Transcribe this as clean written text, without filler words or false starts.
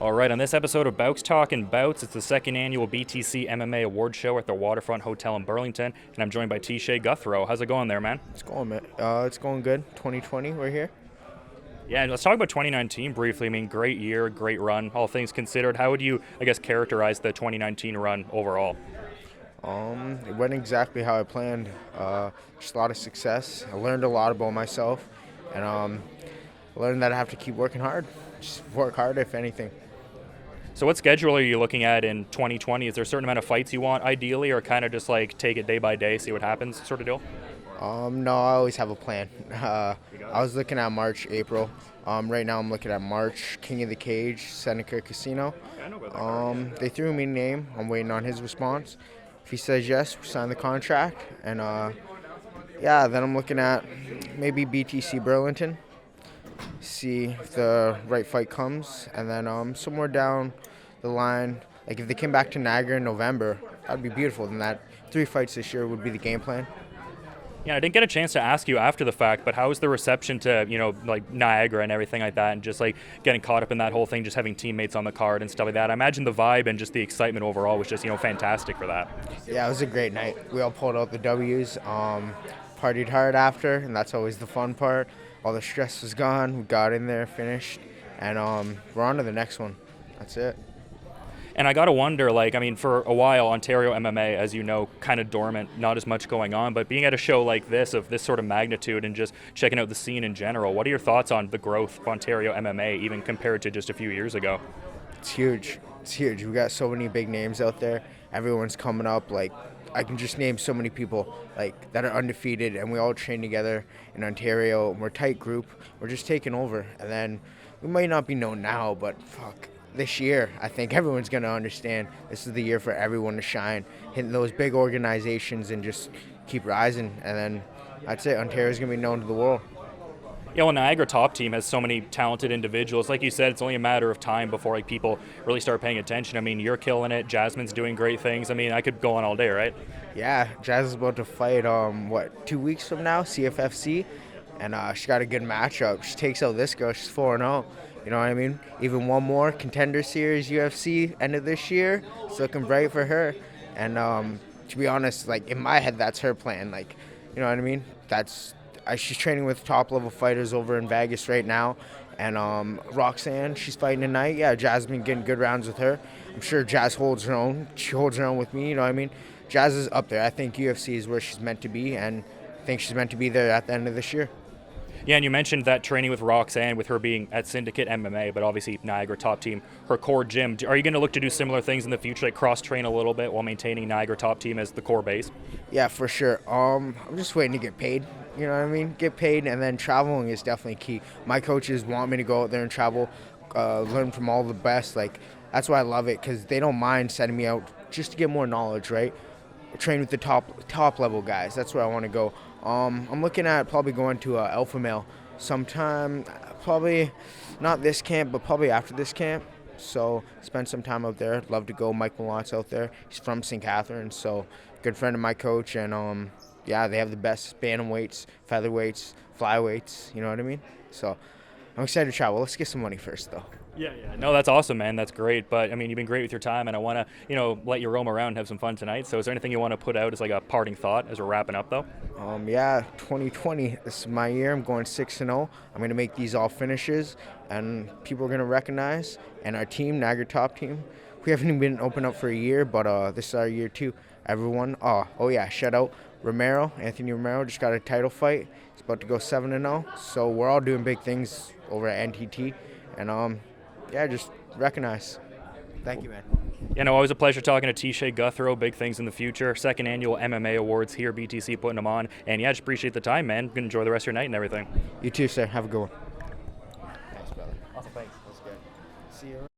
All right, on this episode of Bouks Talking Bouts, it's the second annual BTC MMA Award show at the Waterfront Hotel in Burlington, and I'm joined by Teshay Gouthro. How's it going there, man? It's going, man. It's going good. 2020, we're here. Yeah, and let's talk about 2019 briefly. I mean, great year, great run, all things considered. How would you, characterize the 2019 run overall? It went exactly how I planned. Just a lot of success. I learned a lot about myself, and learned that I have to keep working hard. Just work hard, if anything. So what schedule are you looking at in 2020? Is there a certain amount of fights you want ideally, or kind of just like take it day by day, see what happens sort of deal? No, I always have a plan. I was looking at March, April. Right now I'm looking at March, King of the Cage, Seneca Casino. They threw me a name. I'm waiting on his response. If he says yes, we sign the contract. And then I'm looking at maybe BTC Burlington, see if the right fight comes. And then somewhere down the line, like if they came back to Niagara in November, that would be beautiful. Then that 3 fights this year would be the game plan. Yeah, I didn't get a chance to ask you after the fact, but how was the reception to, like Niagara and everything like that, and just like getting caught up in that whole thing, just having teammates on the card and stuff like that? I imagine the vibe and just the excitement overall was just, fantastic for that. Yeah, it was a great night. We all pulled out the W's, partied hard after, and that's always the fun part. All the stress was gone. We got in there, finished, and we're on to the next one. That's it. And I got to wonder, for a while, Ontario MMA, as you know, kind of dormant, not as much going on, but being at a show like this, of this sort of magnitude, and just checking out the scene in general, what are your thoughts on the growth of Ontario MMA, even compared to just a few years ago? It's huge. It's huge. We got so many big names out there. Everyone's coming up. Like, I can just name so many people that are undefeated, and we all train together in Ontario. We're a tight group. We're just taking over. And then we might not be known now, but this year, I think everyone's going to understand this is the year for everyone to shine, hit those big organizations and just keep rising. And then that's it. Ontario's going to be known to the world. Yeah, well, Niagara Top Team has so many talented individuals. Like you said, it's only a matter of time before people really start paying attention. I mean, you're killing it. Jasmine's doing great things. I mean, I could go on all day, right? Yeah, Jazz is about to fight, 2 weeks from now, CFFC. And she got a good matchup. She takes out this girl. She's 4-0. You know what I mean? Even one more Contender Series UFC end of this year. It's looking bright for her. And to be honest, in my head, that's her plan. You know what I mean? She's training with top-level fighters over in Vegas right now. And Roxanne, she's fighting tonight. Yeah, Jasmine getting good rounds with her. I'm sure Jazz holds her own. She holds her own with me, you know what I mean? Jazz is up there. I think UFC is where she's meant to be, and I think she's meant to be there at the end of this year. Yeah, and you mentioned that training with Roxanne, with her being at Syndicate MMA, but obviously Niagara Top Team, her core gym. Are you going to look to do similar things in the future, like cross-train a little bit while maintaining Niagara Top Team as the core base? Yeah, for sure. I'm just waiting to get paid. You know what I mean? Get paid, and then traveling is definitely key. My coaches want me to go out there and travel, learn from all the best. That's why I love it, because they don't mind sending me out just to get more knowledge, right? Train with the top level guys. That's where I want to go. I'm looking at probably going to Alpha Male sometime, probably not this camp, but probably after this camp. So spend some time out there. Love to go. Mike Malott's out there. He's from St. Catharines, so good friend of my coach. And they have the best bantamweights, featherweights, flyweights. You know what I mean? So I'm excited to travel. Let's get some money first, though. Yeah. No, that's awesome, man. That's great. But, I mean, you've been great with your time, and I want to, let you roam around and have some fun tonight. So is there anything you want to put out as a parting thought as we're wrapping up, though? 2020, this is my year. I'm going 6-0. I'm going to make these all finishes, and people are going to recognize. And our team, Niagara Top Team, we haven't even been open up for a year, but this is our year, too. Everyone, shout out Anthony Romero just got a title fight. He's about to go 7-0. So we're all doing big things over at NTT. And, just recognize. Thank you, man. Always a pleasure talking to Teshay Gouthro. Big things in the future. Second annual MMA Awards here, BTC putting them on. And, just appreciate the time, man. Enjoy the rest of your night and everything. You too, sir. Have a good one. Thanks, brother. Awesome, thanks. That's good. See you around.